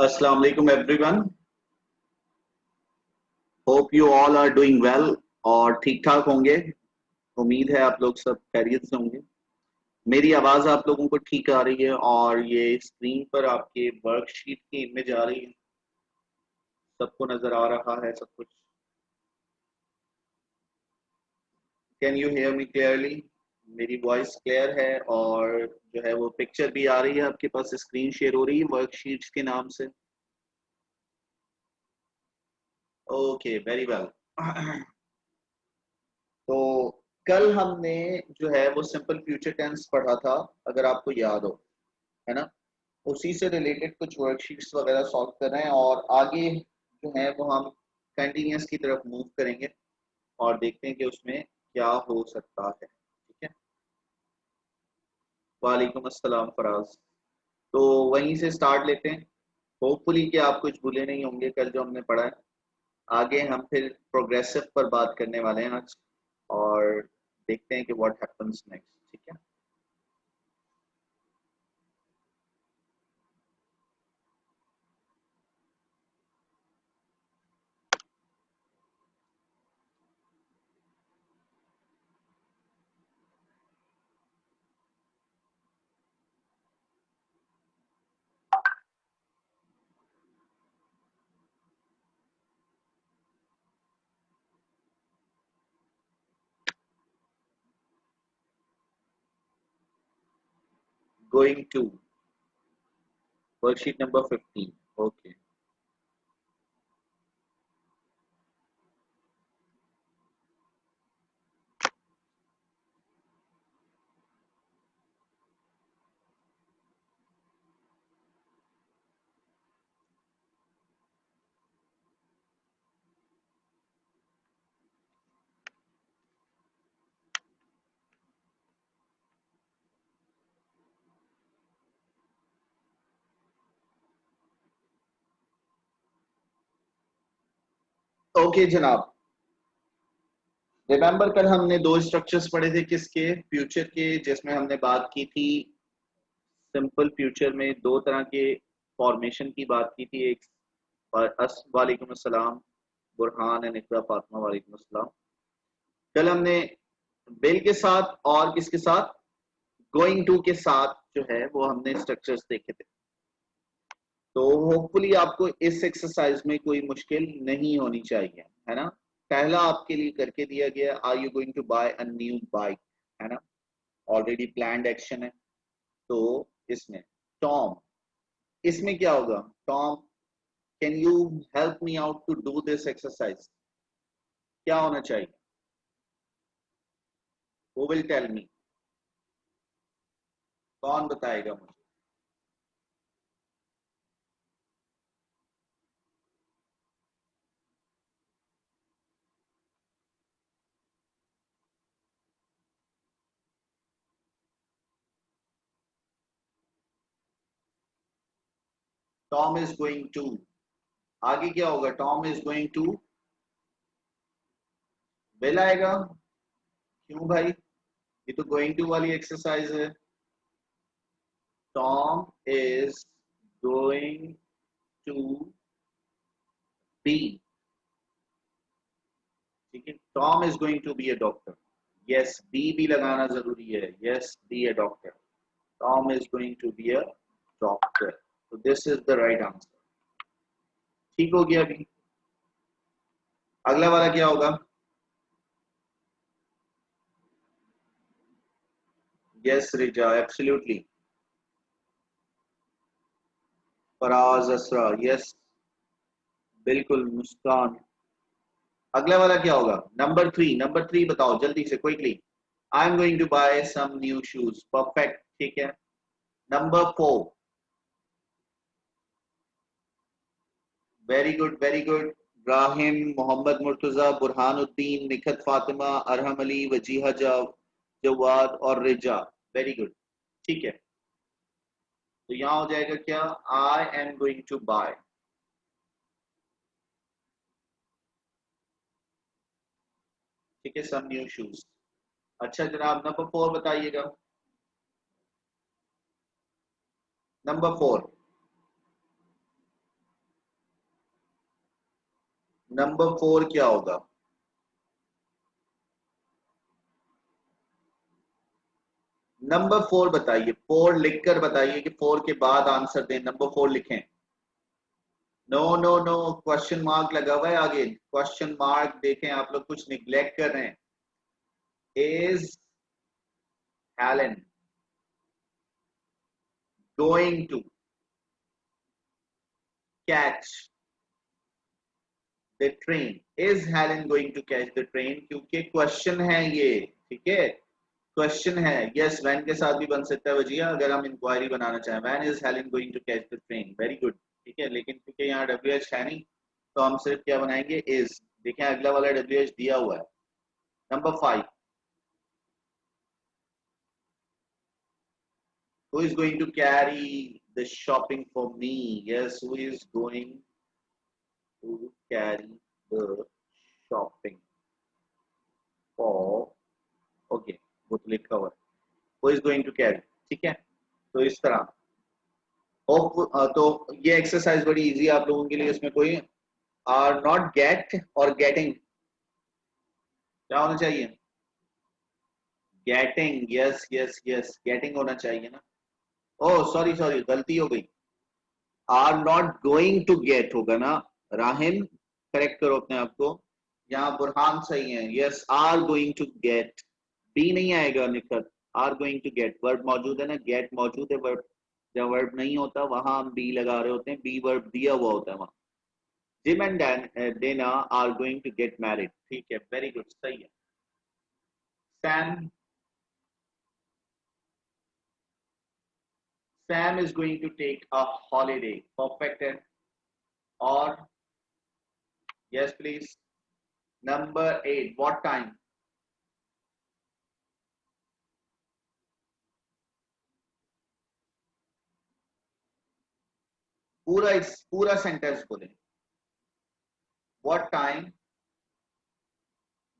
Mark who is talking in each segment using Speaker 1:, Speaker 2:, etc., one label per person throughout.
Speaker 1: Assalamu alaikum everyone. Hope you all are doing well और ठीक ठाक होंगे। उम्मीद है आप लोग सब खैरियत से होंगे। मेरी आवाज आप लोगों को ठीक आ रही है और ये स्क्रीन पर आपके वर्कशीट की इमेज आ रही है। सबको नजर आ रहा है सब कुछ। Can you hear me clearly? मेरी वॉइस क्लियर है और जो है वो पिक्चर भी आ रही है आपके पास, स्क्रीन शेयर हो रही है वर्कशीट्स के नाम से। Okay, very well. तो कल हमने जो है वो सिंपल फ्यूचर टेंस पढ़ा था, अगर आपको याद हो, है ना। उसी से रिलेटेड कुछ वर्कशीट्स वगैरह सॉल्व कर रहे हैं और आगे जो है वो हम कंटिन्यूस की तरफ मूव करेंगे और देखते हैं कि उसमें क्या हो सकता है। ठीक है। वालेकुम अस्सलाम फराज। तो वहीं से स्टार्ट लेते हैं। होपफुली कि आप कुछ भूले नहीं होंगे कल जो हमने पढ़ा है। आगे हम फिर प्रोग्रेसिव पर बात करने वाले हैं आज और देखते हैं कि व्हाट हैपेंस नेक्स्ट। ठीक है। Going to worksheet number 15. Okay. Okay जनाब, रिमेंबर कल हमने दो स्ट्रक्चर्स पढ़े थे किसके? फ्यूचर के, जिसमें हमने बात की थी सिंपल फ्यूचर में दो तरह के फॉर्मेशन की बात की थी। एक वालेकुम अस्सलाम बुरहान एंड इकरा फातिमा, वालेकुम अस्सलाम। कल हमने बिल के साथ और किसके साथ, गोइंग टू के साथ जो है वो हमने स्ट्रक्चर्स देखे थे। तो होपफुली आपको इस एक्सरसाइज में कोई मुश्किल नहीं होनी चाहिए, है ना। पहला आपके लिए करके दिया गया, are you going to buy a new bike, है ना। ऑलरेडी प्लान्ड एक्शन है। तो इसमें टॉम, इसमें क्या होगा? Tom, can you help me out to do this exercise? क्या होना चाहिए? वो विल टेल मी। कौन बताएगा मुझे? टॉम इज गोइंग टू, आगे क्या होगा? Tom is going to, will आएगा। क्यों भाई? ये तो गोइंग टू वाली एक्सरसाइज है। Tom is going to be, ठीक है। Tom is going to be a doctor. Yes, be भी लगाना जरूरी है। Yes, be a doctor. Tom is going to be a doctor. तो this is the right answer. ठीक हो गया अभी। अगला वाला क्या होगा? Yes Riza, absolutely. Faraz Asra, yes बिल्कुल। मुस्कान। अगला वाला क्या होगा? नंबर थ्री, नंबर थ्री बताओ जल्दी से, quickly. I am going to buy some new shoes, perfect, ठीक है। Number four, very good very good. Ibrahim, Mohammed Murtaza, Burhanuddin, Nikhat Fatima, Arham Ali, Wajiha Jawad और रिजा, वेरी गुड, ठीक है। तो यहां हो जाएगा क्या? I am going to buy, ठीक है, सम न्यू शूज। अच्छा जनाब, नंबर फोर बताइएगा। नंबर फोर, नंबर 4 क्या होगा? नंबर 4 बताइए, 4 लिखकर बताइए कि 4 के बाद आंसर दें। नंबर 4 लिखें। No no no, question mark लगा हुआ है आगे, क्वेश्चन मार्क। देखें आप लोग कुछ निग्लेक्ट कर रहे हैं। Is Helen going to catch the train? Is Helen going to catch the train? क्योंकि क्वेश्चन है ये, ठीक है, क्वेश्चन है। यस, वैन के साथ भी बन सकता है वजिया, अगर हम इंक्वायरी बनाना चाहें। When is Helen going to catch the train, very good, ठीक है। लेकिन क्योंकि यहाँ डब्ल्यू एच है नहीं, तो हम सिर्फ क्या बनाएंगे, इज। देखें अगला वाला डब्ल्यू एच दिया हुआ है। Number 5, who is going to carry the shopping for me? Yes, who is going to carry the shopping for? Okay, वो तो लिखा हुआ है, who is going to carry, ठीक है। तो इस तरह तो ये एक्सरसाइज बड़ी इजी है आप लोगों के लिए। इसमें कोई आर नॉट गेट और गेटिंग क्या होना चाहिए? Getting, yes yes yes, getting होना चाहिए ना। ओह सॉरी सॉरी, गलती हो गई, are not going to get होगा ना। राहिम करेक्ट करो अपने आप को। यहाँ बुरहान सही है, yes, are going to get, be नहीं आएगा Nikhat. Are going to get, verb मौजूद है ना, गेट मौजूद है, वर्ब जब वर्ब नहीं होता वहां हम बी लगा रहे होते हैं, बी वर्ब दिया हुआ होता है वहां। Jim and Dena are going to get married, ठीक है, वेरी गुड, सही है। Sam, Sam is going to take a holiday, perfect है। और yes please. Number 8, what time? पूरा सेंटेंस बोले। What time,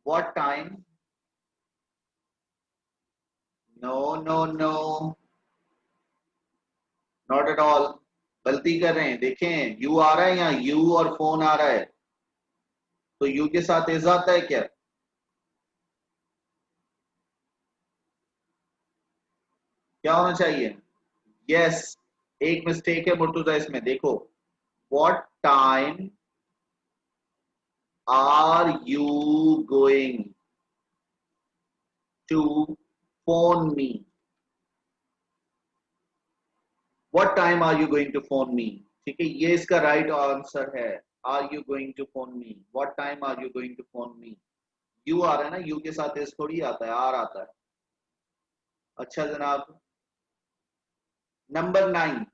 Speaker 1: what time, no no no, not at all, गलती कर रहे हैं। देखें यू आ रहा है, यहाँ यू और फोन आ रहा है, तो यू के साथ इज आता है क्या? क्या होना चाहिए? यस, एक मिस्टेक है मुर्तुजा इसमें, देखो, what time are you going to phone me? What time are you going to phone me, ठीक है, ये इसका राइट आंसर है। Are you going to phone me, what time are you going to phone me. You आ रहा है ना, you के साथ इस थोड़ी आता है, आर आता है। अच्छा जनाब, नंबर 9,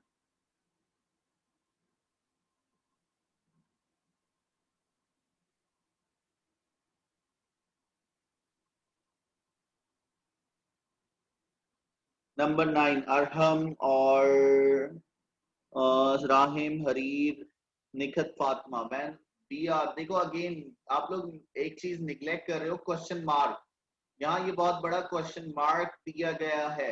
Speaker 1: नंबर 9, अरहम और राहिम, हरीर, निखत, फातिमा, मैन, बी आर। देखो अगेन आप लोग एक चीज निग्लेक्ट कर रहे हो, क्वेश्चन मार्क। यहाँ ये बहुत बड़ा क्वेश्चन मार्क दिया गया है,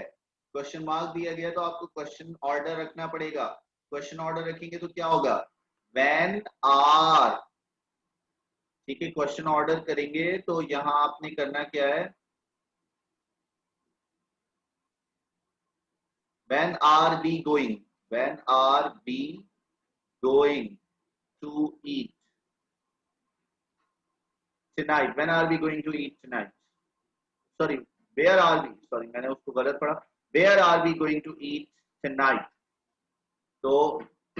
Speaker 1: क्वेश्चन मार्क दिया गया, तो आपको क्वेश्चन ऑर्डर रखना पड़ेगा। क्वेश्चन ऑर्डर रखेंगे तो क्या होगा? व्हेन आर, ठीक है, क्वेश्चन ऑर्डर करेंगे तो यहाँ आपने करना क्या है? When are be going, when are be going to eat tonight, when are we going to eat tonight? Sorry, where are we, sorry मैंने उसको गलत पढ़ा, where are we going to eat tonight? तो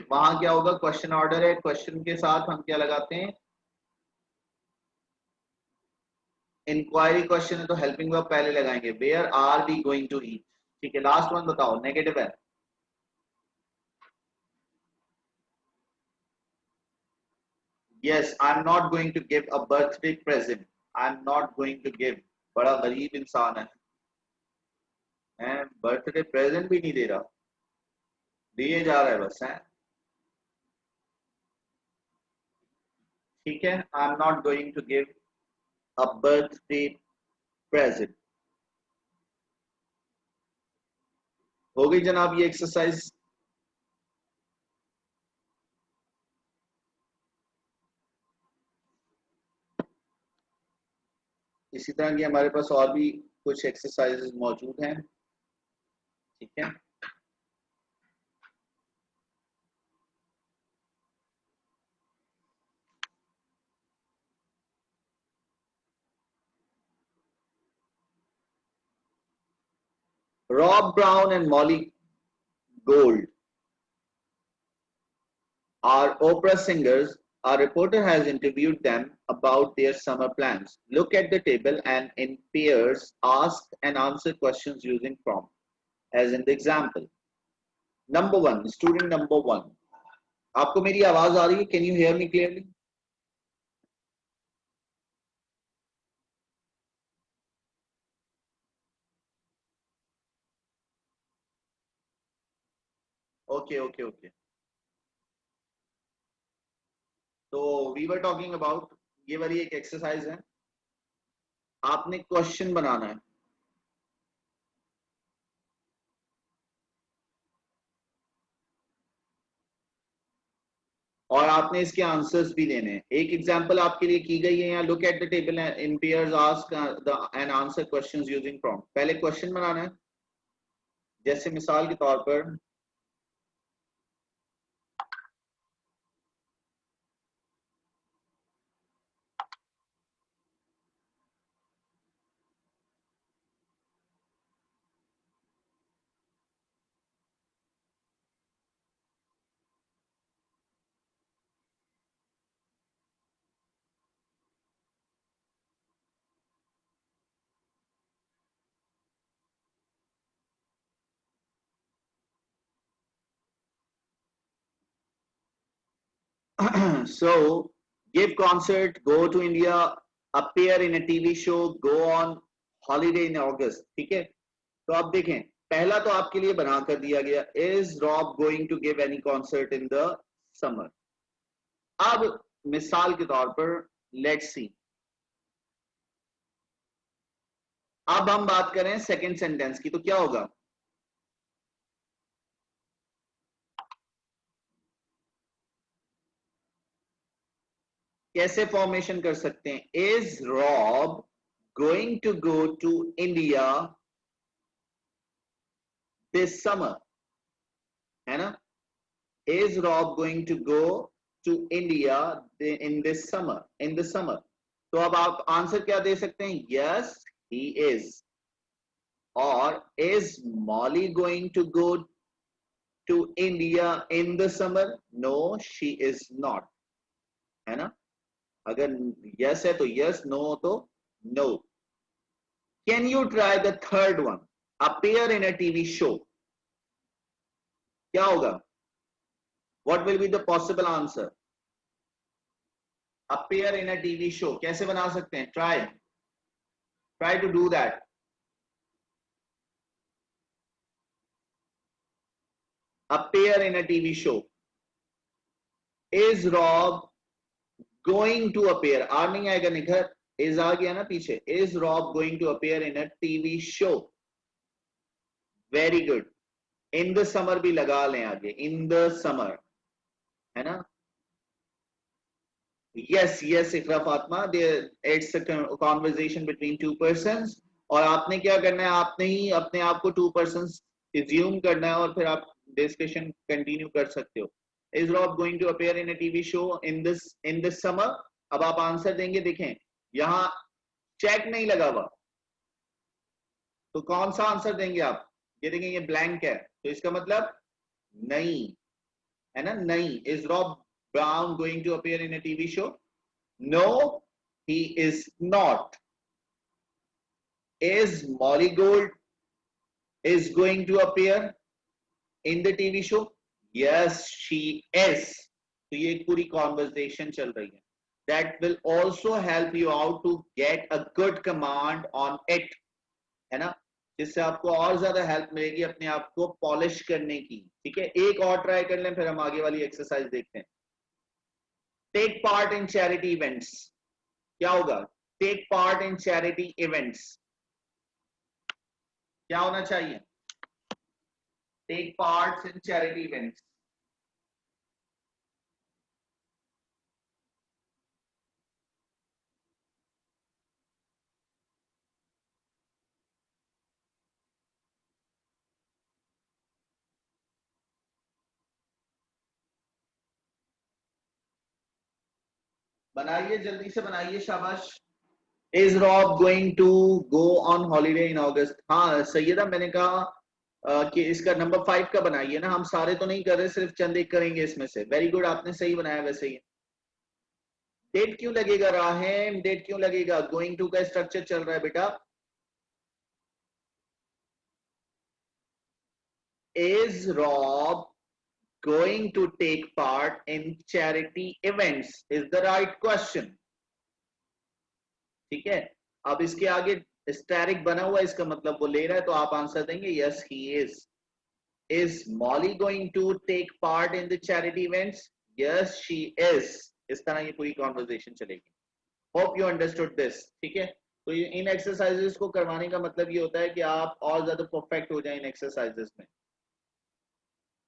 Speaker 1: वहां क्या होगा? क्वेश्चन ऑर्डर है, question के साथ हम क्या लगाते हैं? इंक्वायरी क्वेश्चन है तो हेल्पिंग वर्ब पहले लगाएंगे, where are we going to eat, ठीक है। लास्ट वन बताओ, नेगेटिव है। Yes, I am not going to give a birthday present, I am not going to give, बड़ा गरीब इंसान है, बर्थडे प्रेजेंट भी नहीं दे रहा, दिए जा रहा है बस है, ठीक है। I am not going to give a birthday present. हो गई जनाब ये एक्सरसाइज। इसी तरह की हमारे पास और भी कुछ एक्सरसाइजेज मौजूद हैं, ठीक है। Rob Brown and Molly Gold are opera singers. Our reporter has interviewed them about their summer plans. Look at the table and in pairs ask and answer questions using prompt, as in the example. Number one, student number one. आपको मेरी आवाज आ रही है? Can you hear me clearly? Okay, okay, okay. तो we were talking about, ये वाली एक exercise है, आपने क्वेश्चन बनाना है और आपने इसके आंसर्स भी देने हैं। एक एग्जांपल आपके लिए की गई है यहाँ, look at the table in pairs ask and answer questions using prompt. पहले क्वेश्चन बनाना है, जैसे मिसाल के तौर पर so give concert, go to India, appear in a TV show, go on holiday in August, ठीक है। तो आप देखें, पहला तो आपके लिए बना कर दिया गया, is Rob going to give any concert in the summer. अब मिसाल के तौर पर लेट्स सी, अब हम बात करें सेकंड सेंटेंस की, तो क्या होगा? कैसे फॉर्मेशन कर सकते हैं? Is Rob going to go to India this summer, है ना। Is Rob going to go to India in this summer, in the summer. तो अब आप आंसर क्या दे सकते हैं? Yes he is. और is Molly going to go to India in the summer? No she is not, है ना। अगर यस है तो यस, नो तो no. Can you try the third one, appear in a TV show? क्या होगा? what will be the possible answer? appear in a TV show कैसे बना सकते हैं? try to do that. appear in a TV show. is Rob going to appear, आ नहीं आएगा निखर, is आ गया ना पीछे। is Rob going to appear in a TV show? very good. in the summer भी लगा लें आगे, in the summer, है ना। yes yes Iqra Fatima, it's a conversation between two persons। और आपने क्या करना है? आपने ही अपने आप को two persons assume करना है और फिर आप डिस्कशन कंटिन्यू कर सकते हो। is Rob going to appear in a TV show in this summer? अब आप आंसर देंगे, देखें यहाँ चेक नहीं लगा हुआ, तो कौन सा आंसर देंगे आप? ये देखें ये ब्लैंक है, तो इसका मतलब नहीं, है ना। नहीं। is Rob Brown going to appear in a TV show? no he is not. is Molly Gold is going to appear in the TV show? yes she is। तो ये एक पूरी कॉन्वर्सेशन चल रही है। that will also help you out to get a good command on it, है ना, जिससे आपको और ज्यादा हेल्प मिलेगी अपने आप को पॉलिश करने की। ठीक है, एक और ट्राई कर लें, फिर हम आगे वाली एक्सरसाइज देखते हैं। Take part in charity events, क्या होगा? Take part in charity events क्या होना चाहिए? Take part in charity events. बनाइए, जल्दी से बनाइए, शाबाश। Is Rob going to go on holiday in August? हाँ सैयदा, मैंने कहा कि इसका नंबर 5 का बनाइए ना, हम सारे तो नहीं कर रहे, सिर्फ चंद एक करेंगे इसमें से। वेरी गुड, आपने सही बनाया वैसे ही। डेट क्यों लगेगा राहिम, डेट क्यों लगेगा? गोइंग टू का स्ट्रक्चर चल रहा है बेटा। Is Rob going to take part in charity events is the right question। ठीक है, अब इसके आगे स्टैरिक बना हुआ है, इसका मतलब वो ले रहा है, तो आप आंसर देंगे yes he is. Is Molly going to take part in the charity events? Yes she is. इस तरह ये पूरी कॉन्वर्जेशन चलेगी। Hope you understood this. ठीक है, तो इन एक्सरसाइजेस को करवाने का मतलब ये होता है कि आप और ज्यादा परफेक्ट हो जाए इन एक्सरसाइजेस में।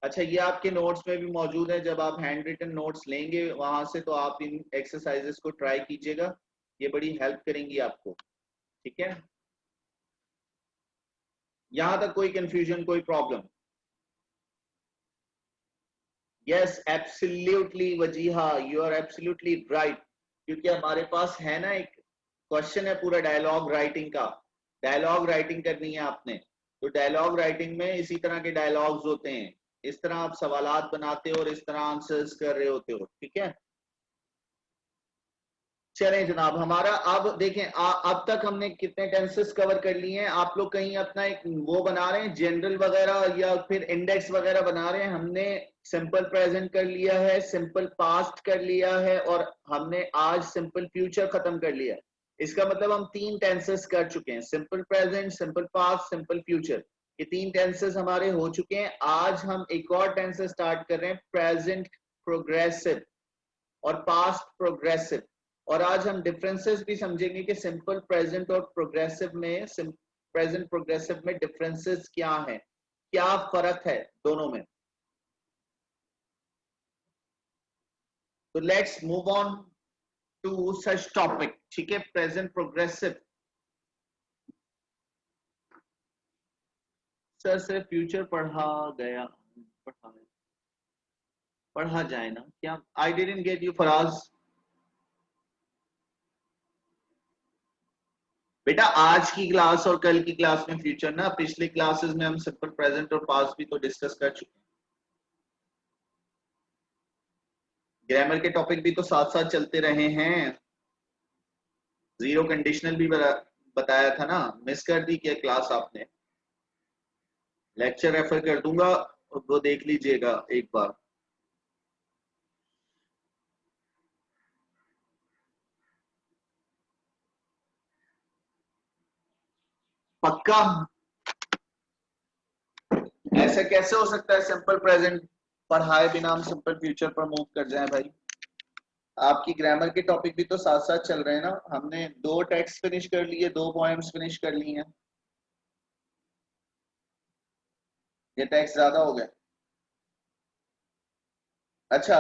Speaker 1: अच्छा, ये आपके नोट्स में भी मौजूद है, जब आप हैंड रिटन नोट्स लेंगे वहां से तो आप इन एक्सरसाइजेस को ट्राई कीजिएगा, ये बड़ी हेल्प करेंगी आपको। ठीक है, यहां तक कोई कंफ्यूजन, कोई problem? Yes absolutely Wajiha, you are absolutely right. क्योंकि हमारे पास है ना एक क्वेश्चन है पूरा डायलॉग राइटिंग का, डायलॉग राइटिंग करनी है आपने। तो डायलॉग राइटिंग में इसी तरह के डायलॉग्स होते हैं, इस तरह आप सवालात बनाते हो और इस तरह आंसर्स कर रहे होते हो। ठीक है, चलें जनाब, हमारा अब देखें अब तक हमने कितने टेंसेस कवर कर लिए हैं। आप लोग कहीं अपना एक वो बना रहे हैं जनरल वगैरह या फिर इंडेक्स वगैरह बना रहे हैं? हमने सिंपल प्रेजेंट कर लिया है, सिंपल पास्ट कर लिया है और हमने आज सिंपल फ्यूचर खत्म कर लिया है। इसका मतलब हम 3 टेंसेस कर चुके हैं, simple present, simple past, simple future. ये 3 टेंसेस हमारे हो चुके हैं। आज हम एक और टेंसेस स्टार्ट कर रहे हैं, प्रेजेंट प्रोग्रेसिव और पास्ट प्रोग्रेसिव। और आज हम डिफरेंसेस भी समझेंगे कि सिंपल प्रेजेंट और प्रोग्रेसिव में, प्रेजेंट प्रोग्रेसिव में डिफरेंसेस क्या है, क्या फर्क है दोनों में। तो let's move on to such topic. ठीक है, प्रेजेंट प्रोग्रेसिव। सर से फ्यूचर पढ़ा गया, पढ़ा पढ़ा जाए ना क्या? I didn't get you Faraz. बेटा आज की क्लास और कल की क्लास में फ्यूचर ना, पिछले क्लासेस में हम सिंपल प्रेजेंट और पास्ट भी तो डिस्कस कर चुके हैं। ग्रामर के टॉपिक भी तो साथ साथ चलते रहे हैं। जीरो कंडीशनल भी बताया था ना, मिस कर दी क्या क्लास आपने? लेक्चर रेफर कर दूंगा, वो देख लीजिएगा एक बार। पक्का? ऐसा कैसे हो सकता है सिंपल प्रेजेंट पढ़ाए बिना हम सिंपल फ्यूचर पर मूव कर जाएं भाई? आपकी ग्रामर के टॉपिक भी तो साथ साथ चल रहे हैं ना, हमने 2 टेक्स्ट फिनिश कर लिए, 2 पॉइंट्स फिनिश कर लिए हैं। ये टेक्स्ट ज्यादा हो गए? अच्छा,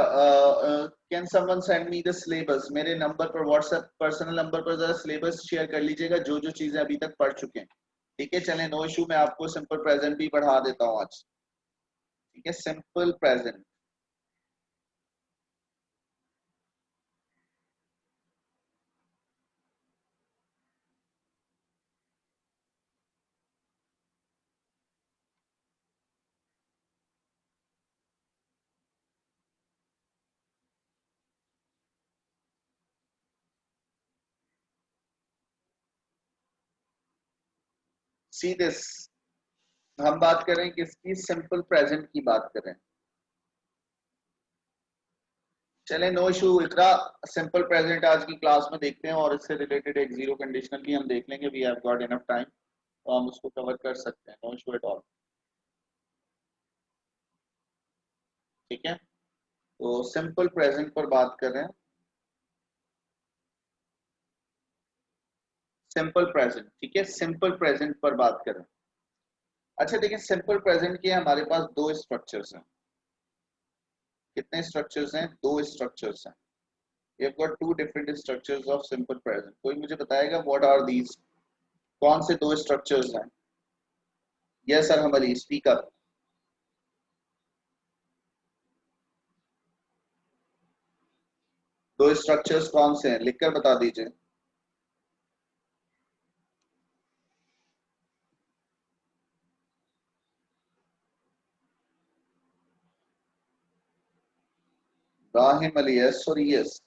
Speaker 1: can someone send me the syllabus? मेरे नंबर पर, व्हाट्सएप पर्सनल नंबर पर जरा सिलेबस शेयर कर लीजिएगा, जो जो चीजें अभी तक पढ़ चुके हैं। ठीक है, चलें, नो इशू, मैं आपको सिंपल प्रेजेंट भी पढ़ा देता हूँ आज। ठीक है, सिंपल प्रेजेंट। सी दिस, हम बात कर रहे हैं किसकी? सिंपल प्रेजेंट की बात कर रहे हैं। चले, नो इशू, इकरा सिंपल प्रेजेंट आज की क्लास में देखते हैं और इससे रिलेटेड एक जीरो कंडीशनल भी हम देख लेंगे। We have got enough time, तो हम उसको कवर कर सकते हैं, नो इशू एट ऑल। ठीक है, तो सिंपल प्रेजेंट पर बात कर रहे हैं, सिंपल प्रेजेंट। ठीक है, सिंपल प्रेजेंट पर बात कर रहे हैं। अच्छा देखिए, सिंपल प्रेजेंट के हमारे पास 2 स्ट्रक्चर्स हैं। कितने स्ट्रक्चर्स हैं? 2 स्ट्रक्चर्स हैं। We have got 2 different structures of simple present. कोई मुझे बताएगा व्हाट आर दीज? कौन से 2 स्ट्रक्चर्स हैं? यस सर, हम अली, स्पीक अप। दो स्ट्रक्चर्स कौन से हैं लिखकर बता दीजिए। इब्राहिम अली यस और यस।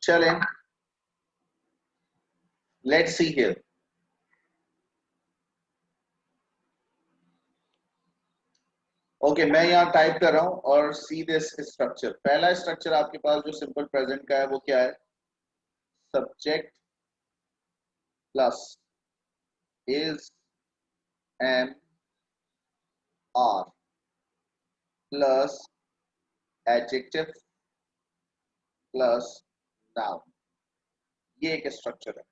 Speaker 1: चलें, लेट्स सी हियर। ओके, मैं यहाँ टाइप कर रहा हूँ और सी दिस स्ट्रक्चर। पहला स्ट्रक्चर आपके पास जो सिंपल प्रेजेंट का है वो क्या है? Subject plus is am are plus adjective plus noun. ये एक स्ट्रक्चर है।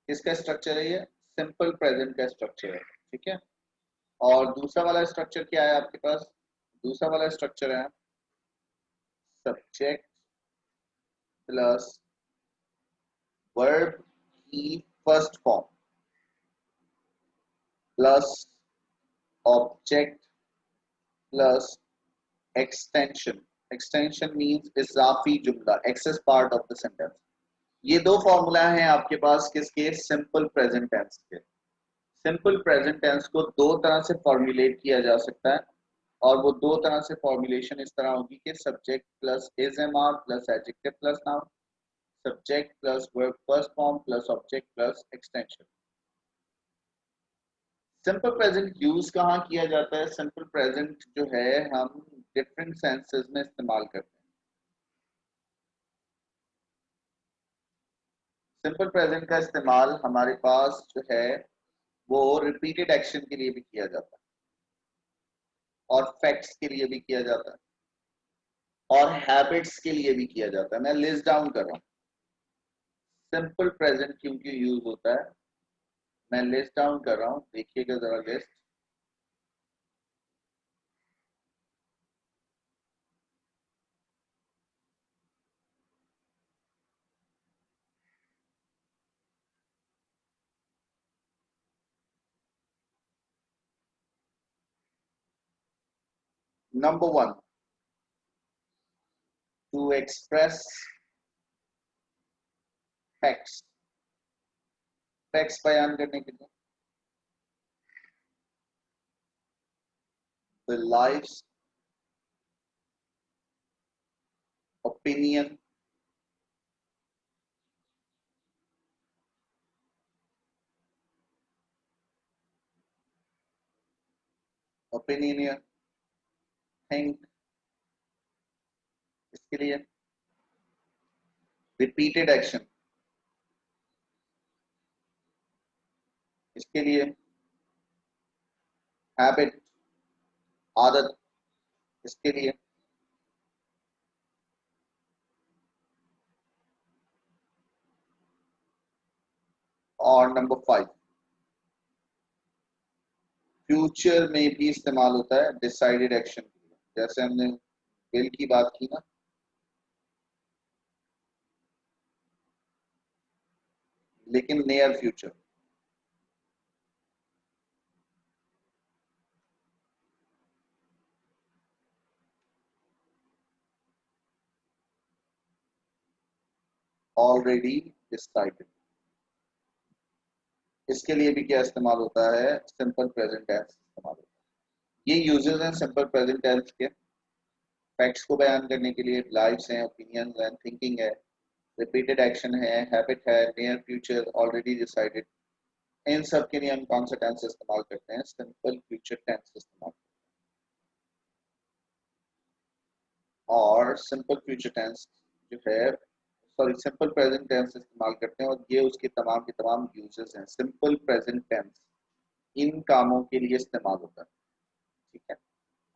Speaker 1: किसका स्ट्रक्चर है ये? सिंपल प्रेजेंट का स्ट्रक्चर है, ठीक है। और दूसरा वाला स्ट्रक्चर क्या है आपके पास? दूसरा वाला स्ट्रक्चर है सब्जेक्ट प्लस वर्ब की first form plus object plus extension. Extension means इजाफी जुमला, excess part of the sentence. ये दो फॉर्मूला हैं आपके पास किसके? सिंपल प्रेजेंट टेंस के। सिंपल प्रेजेंट टेंस को दो तरह से फॉर्मुलेट किया जा सकता है, और वो दो तरह से फॉर्मुलेशन इस तरह होगी कि subject plus is am are plus adjective plus noun, subject plus verb first form plus object plus extension. Simple present use कहाँ किया जाता है? सिंपल प्रेजेंट जो है हम डिफरेंट सेंसेस में इस्तेमाल करते हैं। सिंपल प्रेजेंट का इस्तेमाल हमारे पास जो है वो रिपीटेड एक्शन के लिए भी किया जाता है, और फैक्ट्स के लिए भी किया जाता है, और हैबिट्स के लिए भी किया जाता है। मैं लिस्ट डाउन कर रहा हूँ सिंपल प्रेजेंट क्यों क्यों यूज होता है। मैं लिस्ट डाउन कर रहा हूँ, देखिएगा जरा list. Number one, to express facts. Facts बयान करने के लिए। The lives, opinion, opinion, think. इसके लिए रिपीटेड एक्शन, इसके लिए हैबिट, आदत, इसके लिए और नंबर फाइव, फ्यूचर में भी इस्तेमाल होता है डिसाइडेड एक्शन के लिए। जैसे हमने विल की बात की ना, लेकिन नियर फ्यूचर। Already decided. इसके लिए भी क्या इस्तेमाल होता है? सिंपल प्रेजेंट टेंस इस्तेमाल होता है। ये यूजेस हैं सिंपल प्रेजेंट टेंस के। फैक्ट्स को बयान करने के लिए लाइव्स हैं, ओपिनियंस हैं, थिंकिंग है, रिपीटेड एक्शन है, हैबिट है, नियर फ्यूचर, ऑलरेडी डिसाइडेड। इन सब के लिए हम कौन सा टेंस इस्तेमाल करते हैं? सिंपल फ्यूचर टेंस इस्तेमाल। और सिंपल फ्यूचर टेंस जो है, सॉरी, सिंपल प्रेजेंट टेंस इस्तेमाल करते हैं, और ये उसके तमाम के तमाम यूजेस हैं। सिंपल प्रेजेंट टेंस इन कामों के लिए इस्तेमाल होता है, ठीक है।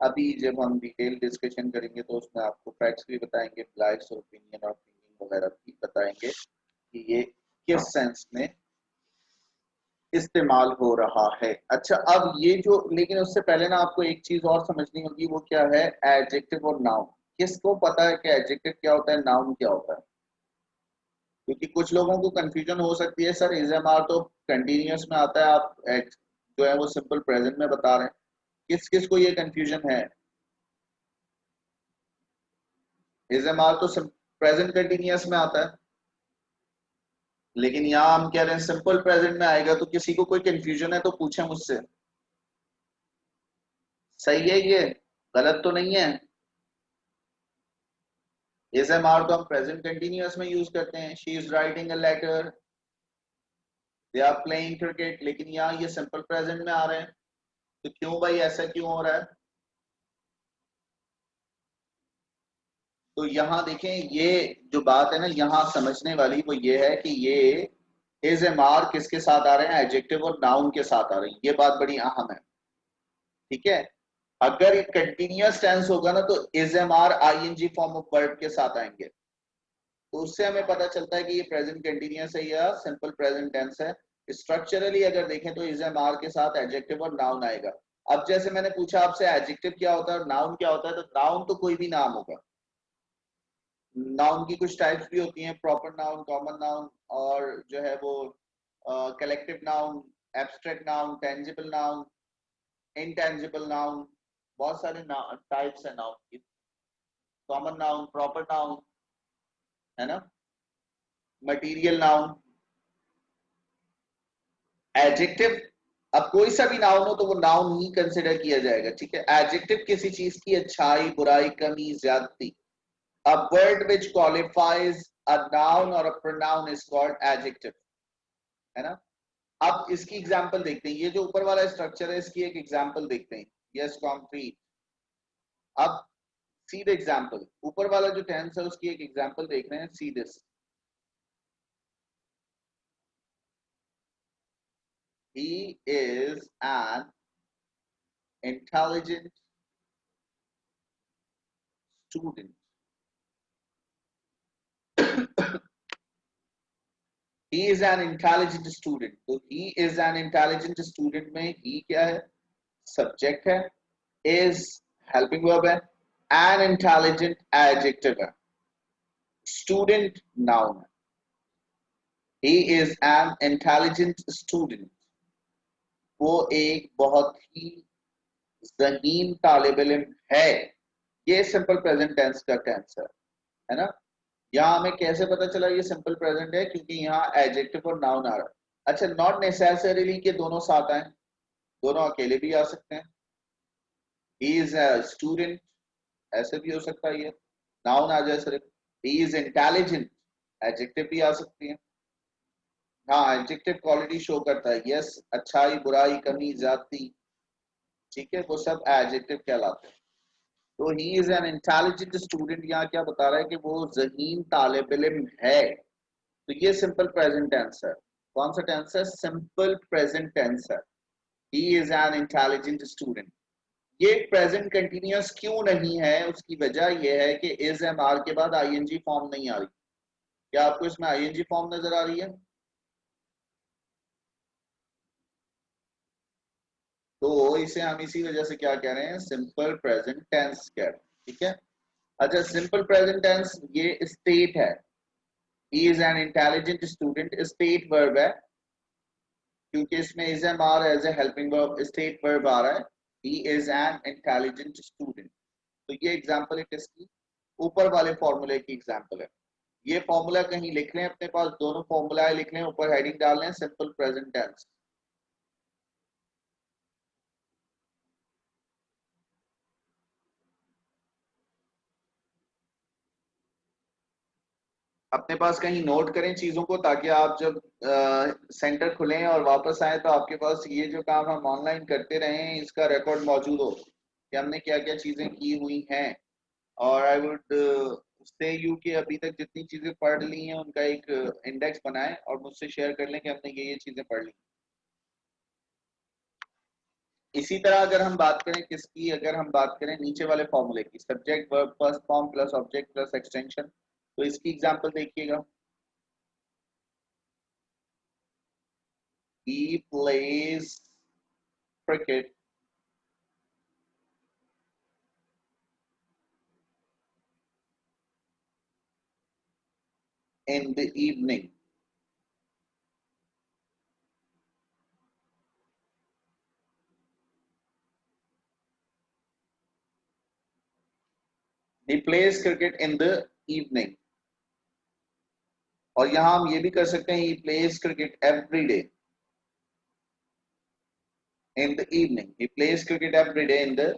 Speaker 1: अभी जब हम डिटेल डिस्कशन करेंगे तो उसमें आपको फैक्ट्स भी बताएंगे, लाइक्स और ओपिनियन और थिंकिंग वगैरह भी बताएंगे कि ये किस सेंस में इस्तेमाल हो रहा है। अच्छा, अब ये जो, लेकिन उससे पहले ना आपको एक चीज और समझनी होगी, वो क्या है? एडजेक्टिव और नाउन। किसको पता है कि एडजेक्टिव क्या होता है, नाउन क्या होता है? क्योंकि कुछ लोगों को कंफ्यूजन हो सकती है, सर इज एम आर तो कंटिन्यूअस में आता है, आप जो है वो सिंपल प्रेजेंट में बता रहे हैं। किस किस को ये कंफ्यूजन है? इज एम आर तो प्रेजेंट कंटिन्यूअस में आता है, लेकिन यहाँ हम कह रहे हैं सिंपल प्रेजेंट में आएगा, तो किसी को कोई कंफ्यूजन है तो पूछे मुझसे। सही है ये? गलत तो नहीं है? इज एम आर तो हम प्रेजेंट कंटिन्यूअस में यूज करते हैं, she is writing a letter, they are playing cricket, लेकिन यहाँ ये सिंपल प्रेजेंट में आ रहे हैं। तो क्यों भाई, ऐसा क्यों हो रहा है? तो यहाँ देखें, ये जो बात है ना यहाँ समझने वाली, वो ये है कि ये इज एम आर किसके साथ आ रहे हैं? एडजेक्टिव और नाउन के साथ आ रहे हैं, ये बात बड़ी अहम है। ठीक है, अगर ये कंटिन्यूअस टेंस होगा ना तो is am are ING form of verb के साथ आएंगे, तो उससे हमें पता चलता है कि ये प्रेजेंट कंटिन्यूअस है या सिंपल प्रेजेंट टेंस है। स्ट्रक्चरली अगर देखें तो इज एम आर के साथ एडजेक्टिव और नाउन आएगा। अब जैसे मैंने पूछा आपसे एडजेक्टिव क्या होता है और नाउन क्या होता है, तो नाउन तो कोई भी नाम होगा। नाउन की कुछ टाइप्स भी होती हैं, प्रॉपर नाउन, कॉमन नाउन, और जो है वो collective noun, abstract noun, tangible noun, intangible noun. बहुत सारे टाइप्स है नाउन की। कॉमन नाउन, प्रॉपर नाउन, है ना, मटीरियल नाउन, एडजेक्टिव। अब कोई सा भी नाउन हो तो वो नाउन ही कंसिडर किया जाएगा। ठीक है, एडजेक्टिव किसी चीज की अच्छाई, बुराई, कमी, ज्यादती। A word which qualifies a noun or a pronoun is called adjective, है ना। अब इसकी एग्जांपल देखते हैं, ये जो ऊपर वाला स्ट्रक्चर है इसकी एक एग्जांपल देखते हैं। Yes, concrete. अब सी द एग्जांपल, ऊपर वाला जो टेंस है उसकी एक एग्जांपल देख रहे हैं। See this, he is an intelligent student। he is an intelligent student, तो he is an intelligent student में he क्या है? सब्जेक्ट है, is हेल्पिंग वर्ब है, an intelligent एडजेक्टिव है, स्टूडेंट नाउन है। he is an intelligent student, वो एक बहुत ही ज़हीन तालिब इल्म है। ये सिंपल प्रेजेंट टेंस का टेंस है ना। यहाँ हमें कैसे पता चला ये सिंपल प्रेजेंट है? क्योंकि यहाँ एडजेक्टिव और नाउन आ रहा है। अच्छा, नॉट नेसेसरीली कि दोनों साथ आए, दोनों अकेले भी आ सकते हैं। ही इज अ स्टूडेंट, ऐसे भी हो सकता है, ये नाउन आ जाए सिर्फ। ही इज इंटेलिजेंट, एडजेक्टिव भी आ सकती है। हाँ, एडजेक्टिव क्वालिटी शो करता है, यस, अच्छाई, बुराई, कमी, ज्यादती। ठीक है, वो सब एडजेक्टिव कहलाते हैं। तो ही इज एन इंटेलिजेंट स्टूडेंट यहाँ क्या बता रहा है कि वो ज़हीन तालिब इल्म है। तो ये सिंपल प्रेजेंट टेंस है। कौन सा टेंस है? सिंपल प्रेजेंट टेंस है। He is an intelligent student. ये प्रेजेंट कंटिन्यूअस क्यों नहीं है? उसकी वजह यह है कि इज एम आर के बाद आईएनजी फॉर्म नहीं आ रही। क्या आपको इसमें आईएनजी फॉर्म नजर आ रही है? तो इसे हम इसी वजह से क्या कह रहे हैं? सिंपल प्रेजेंट टेंस कह रहे हैं। ठीक है। अच्छा, सिंपल प्रेजेंट टेंस ये स्टेट है। He is an intelligent student state verb है, क्योंकि इसमें is am are as a helping verb, state verb आ रहा है। He is an intelligent student. तो ये एग्जांपल है किसकी? ऊपर वाले फॉर्मूले की एग्जांपल है। ये फॉर्मूला कहीं लिख लें, अपने पास दोनों फॉर्मूलाए लिख लें, ऊपर हेडिंग डाल लें सिंपल प्रेजेंट टेंस। अपने पास कहीं नोट करें चीजों को, ताकि आप जब सेंटर खुलें और वापस आए तो आपके पास ये जो काम हम ऑनलाइन करते रहे हैं इसका रिकॉर्ड मौजूद हो कि हमने क्या क्या चीजें की हुई हैं। और आई वुड से यू कि अभी तक जितनी चीजें पढ़ ली हैं उनका एक इंडेक्स बनाएं और मुझसे शेयर कर लें कि हमने ये चीजें पढ़ ली। इसी तरह अगर हम बात करें किसकी, अगर हम बात करें नीचे वाले फॉर्मूले की, subject verb plus form plus object plus extension, तो इसकी एग्जांपल देखिएगा। He plays cricket in the evening. He plays cricket in the evening. और यहां हम ये भी कर सकते हैं he plays cricket every day in the evening. He plays cricket every day in the.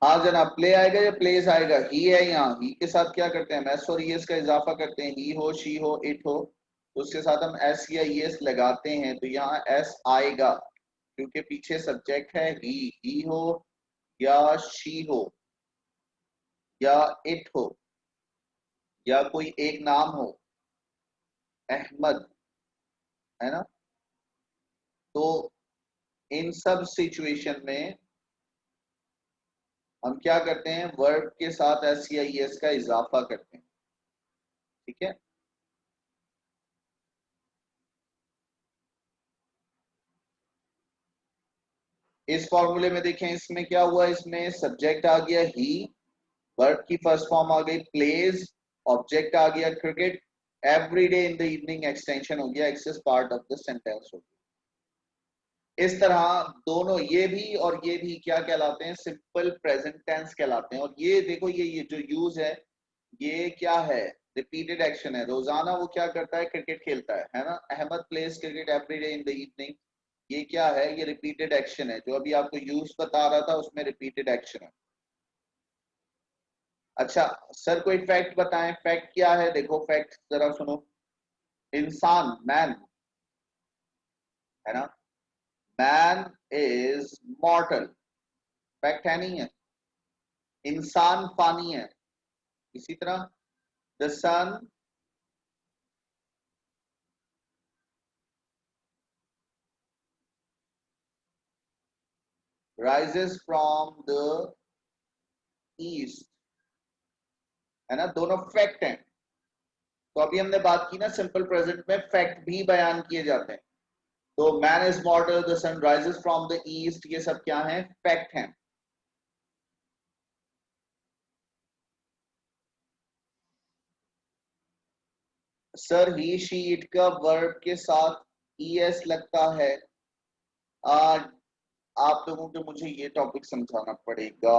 Speaker 1: हाँ जनाब, प्ले आएगा या प्लेस आएगा? ही है यहाँ, ही के साथ क्या करते हैं, एस और ईएस का इजाफा करते हैं, ही हो, शी हो, इट हो, तो उसके साथ हम एस या ईएस लगाते हैं, तो यहाँ एस आएगा क्योंकि पीछे सब्जेक्ट है ही हो या शी हो या इट हो या कोई एक नाम हो, अहमद, है ना, तो इन सब सिचुएशन में हम क्या करते हैं, वर्ब के साथ एस या ईएस का इजाफा करते हैं, ठीक है। इस फॉर्मूले में देखें, इसमें क्या हुआ, इसमें सब्जेक्ट आ गया ही, वर्ब की फर्स्ट फॉर्म आ गई प्लेज, ऑब्जेक्ट आ गया cricket, every day in the evening extension हो गया, access part of the sentence हो गया। इस तरह दोनों ये भी और ये भी क्या कहलाते हैं, सिंपल प्रेजेंट टेंस कहलाते हैं। और ये देखो ये जो यूज है ये क्या है, रिपीटेड एक्शन है, रोजाना वो क्या करता है, क्रिकेट खेलता है ना, Ahmed plays cricket every day in the evening, ये क्या है, ये रिपीटेड एक्शन है, जो अभी आपको यूज बता रहा था उसमें रिपीटेड एक्शन है। अच्छा सर कोई फैक्ट बताएं, फैक्ट क्या है, देखो फैक्ट जरा सुनो, इंसान मैन है ना, मैन इज मॉर्टल, फैक्ट है नहीं है, इंसान फानी है। इसी तरह the sun rises from the east, है ना, दोनों फैक्ट हैं। तो अभी हमने बात की ना सिंपल प्रेजेंट में फैक्ट भी बयान किए जाते हैं, तो man is mortal, the sun rises from the east, ये सब क्या है, फैक्ट हैं। सर ही शी इट का वर्ब के साथ ईएस लगता है। आज आप लोगों को मुझे ये टॉपिक समझाना पड़ेगा,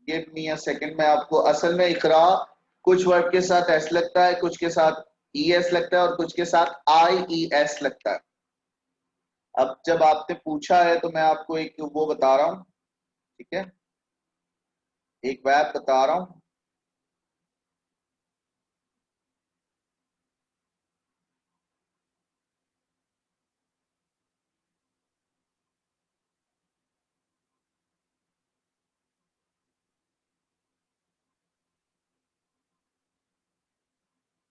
Speaker 1: गिव मी अ सेकंड। मैं आपको असल में इकरा कुछ वर्ब के साथ एस लगता है, कुछ के साथ ईएस लगता है और कुछ के साथ आई ई एस लगता है। अब जब आपने पूछा है तो मैं आपको एक वो बता रहा हूं, ठीक है, एक वेब बता रहा हूं।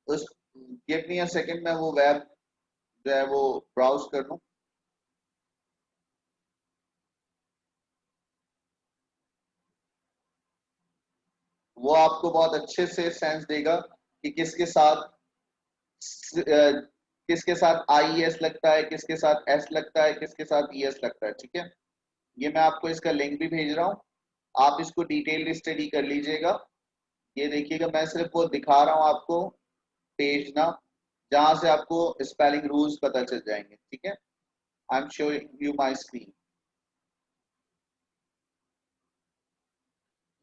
Speaker 1: उस गिव मी अ सेकंड, मैं वो वेब जो है वो ब्राउज कर लूं। वो आपको बहुत अच्छे से सेंस देगा कि किसके साथ आई एस लगता है, किसके साथ एस लगता है, किसके साथ ई एस लगता है, ठीक है। ये मैं आपको इसका लिंक भी भेज रहा हूँ, आप इसको डिटेल्ड स्टडी कर लीजिएगा। ये देखिएगा, मैं सिर्फ वो दिखा रहा हूँ आपको पेज ना, जहां से आपको स्पेलिंग रूल्स पता चल जाएंगे, ठीक है। I am showing you my screen,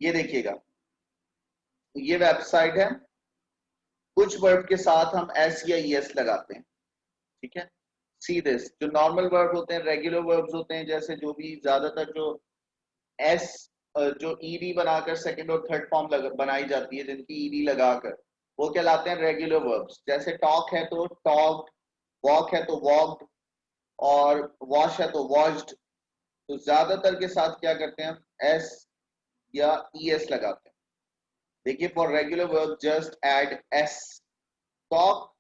Speaker 1: ये देखिएगा, ये वेबसाइट है। कुछ वर्ब के साथ हम एस या एस लगाते हैं, ठीक है। सी दिस, जो नॉर्मल वर्ब होते हैं, रेगुलर वर्ब्स होते हैं, जैसे जो भी ज्यादातर जो एस जो ईडी बनाकर सेकंड और थर्ड फॉर्म बनाई जाती है, जिनकी ईडी लगाकर, वो कहलाते हैं रेगुलर वर्ब्स। जैसे टॉक है तो टॉक्ड, वॉक है तो वॉक्ड, और वॉश है तो वॉश्ड। तो ज्यादातर के साथ क्या करते हैं हम, एस या ई एस लगाते हैं। देखिए, for regular verb just add S, talk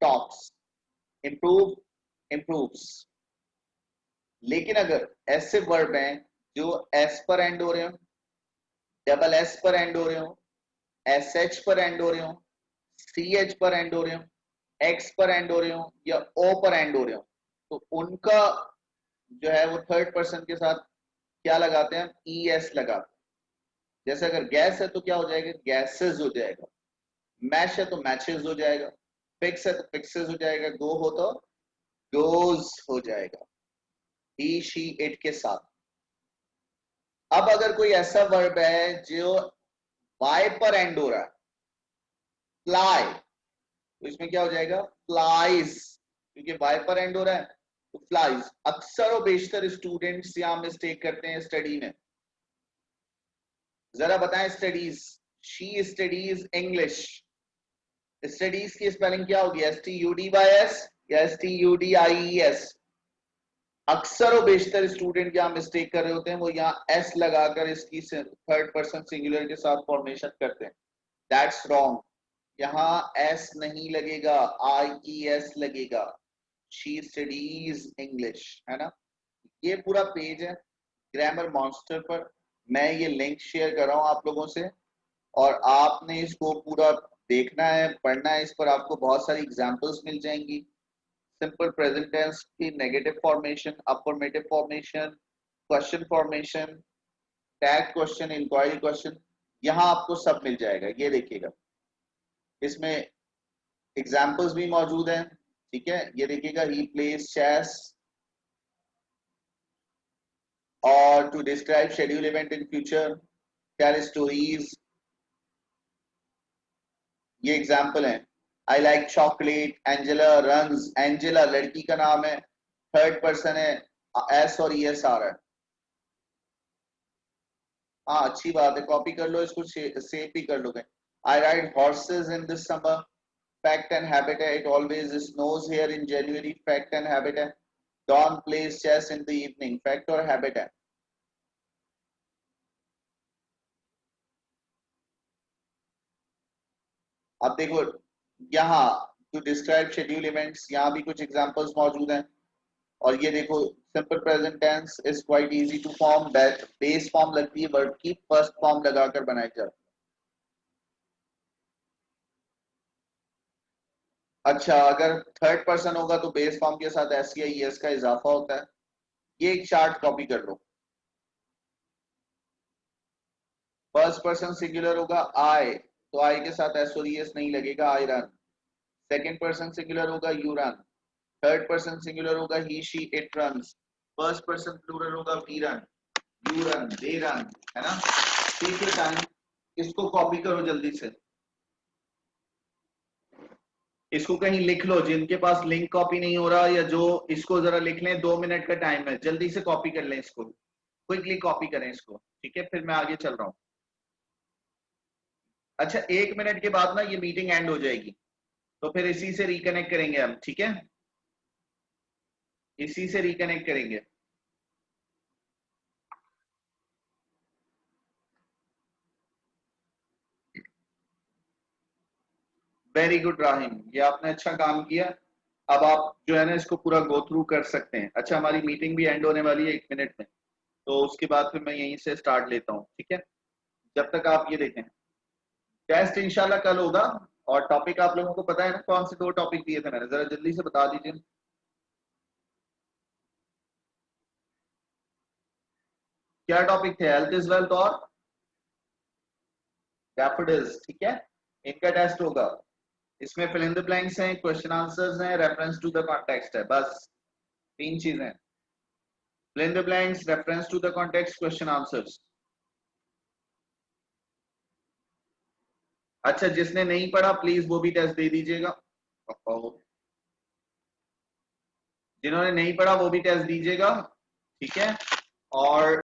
Speaker 1: talks, improve improves. लेकिन अगर ऐसे वर्ब हैं जो एस पर एंड हो रहे हो, डबल एस पर एंड हो रहे हो, एस एच पर एंड हो रहे हो, सी एच पर एंड हो रहे हो, एक्स पर एंड हो रहे हो या ओ पर एंड हो रहे हो, तो उनका जो है वो थर्ड पर्सन के साथ क्या लगाते हैं, ई एस लगाते हैं। जैसे अगर गैस है तो क्या हो जाएगा, गैसेस हो जाएगा। मैश है तो मैचेस हो जाएगा। फिक्स है तो फिक्सेस हो जाएगा। गो हो तो गोज हो जाएगा, ही शी इट के साथ। अब अगर कोई ऐसा वर्ब है जो वाई पर एंड हो रहा है, फ्लाई, तो इसमें क्या हो जाएगा, फ्लाइज, क्योंकि वाई पर एंड हो रहा है तो फ्लाइज। अक्सर और बेशतर स्टूडेंट्स यहां मिस्टेक करते हैं स्टडी में। जरा बताएं studies, she studies English, studies की स्पेलिंग क्या होगी, STUDYS या STUDIES? अक्सर और बेशतर स्टूडेंट यहाँ मिस्टेक कर रहे होते हैं, वो यहाँ एस लगाकर इसकी थर्ड पर्सन सिंगुलर के साथ फॉर्मेशन करते हैं। दैट्स रॉन्ग, यहाँ एस नहीं लगेगा, IES लगेगा। शी स्टडीज इंग्लिश, है ना। ये पूरा पेज है ग्रामर मॉन्स्टर पर, मैं ये लिंक शेयर कर रहा हूँ आप लोगों से, और आपने इसको पूरा देखना है, पढ़ना है। इस पर आपको बहुत सारी एग्जांपल्स मिल जाएंगी। सिंपल प्रेजेंट टेंस की negative formation, affirmative formation, question formation, tag question, inquiry question, यहाँ आपको सब मिल जाएगा। ये देखिएगा, इसमें एग्जांपल्स भी मौजूद हैं, ठीक है। ये देखिएगा, ही प्लेज चेस, और to describe schedule event in future, tell stories, ये एग्जाम्पल है। I like chocolate, Angela runs, Angela लड़की का नाम है, थर्ड पर्सन है, एस और ES आ रहा है। हाँ अच्छी बात है, कॉपी कर लो इसको, सेव भी कर लोगे। I ride horses in this summer, fact and habit है, it always snows here in January, fact and habit है। Don plays chess in the evening, fact और हैबिट है। अब देखो यहाँ टू डिस्क्राइब शेड्यूल इवेंट्स, यहाँ भी कुछ एग्जांपल्स मौजूद हैं। और ये देखो, simple present tense is quite easy to form, base form लगती है वर्ब की, फर्स्ट फॉर्म लगाकर बनाई जाती है। अच्छा, अगर थर्ड पर्सन होगा तो बेस फॉर्म के साथ एस या ES का इजाफा होता है। ये एक चार्ट कॉपी कर लो। फर्स्ट पर्सन सिंगुलर होगा आई, तो आई के साथ एस और ES नहीं लगेगा, I run. Second person singular होगा, you run. Third person singular होगा, he she it runs. First person plural होगा, we run, you run, they run, है ना। ठीक है टाइम, इसको कॉपी करो जल्दी से, इसको कहीं लिख लो। जिनके पास लिंक कॉपी नहीं हो रहा, या जो इसको जरा लिख लें, 2 मिनट का टाइम है, जल्दी से कॉपी कर लें इसको, क्विकली कॉपी करें इसको, ठीक है। फिर मैं आगे चल रहा हूँ। अच्छा, 1 मिनट के बाद ना ये मीटिंग एंड हो जाएगी, तो फिर इसी से रिकनेक्ट करेंगे हम, ठीक है, इसी से रिकनेक्ट करेंगे। वेरी गुड राहिम, ये आपने अच्छा काम किया। अब आप जो है ना इसको पूरा गो थ्रू कर सकते हैं। अच्छा, हमारी मीटिंग भी एंड होने वाली है 1 मिनट में, तो उसके बाद फिर मैं यहीं से स्टार्ट लेता हूँ, ठीक है। जब तक आप ये देखें, टेस्ट इंशाल्लाह कल होगा। और टॉपिक आप लोगों को पता है ना, कौन से 2 टॉपिक दिए थे मैंने, जरा जल्दी से बता दीजिए। क्या टॉपिक थे, हेल्थ इज वेल्थ और डैफोडिल्स, ठीक है। इनका टेस्ट होगा। इसमें फिल इन द ब्लैंक्स हैं, क्वेश्चन आंसर्स हैं, रेफरेंस टू द कॉन्टेक्स्ट है, बस 3 चीजें। Fill in the blanks, reference to the context, question answers. अच्छा, जिसने नहीं पढ़ा प्लीज वो भी टेस्ट दे दीजिएगा। जिन्होंने नहीं पढ़ा वो भी टेस्ट दीजिएगा, ठीक है। और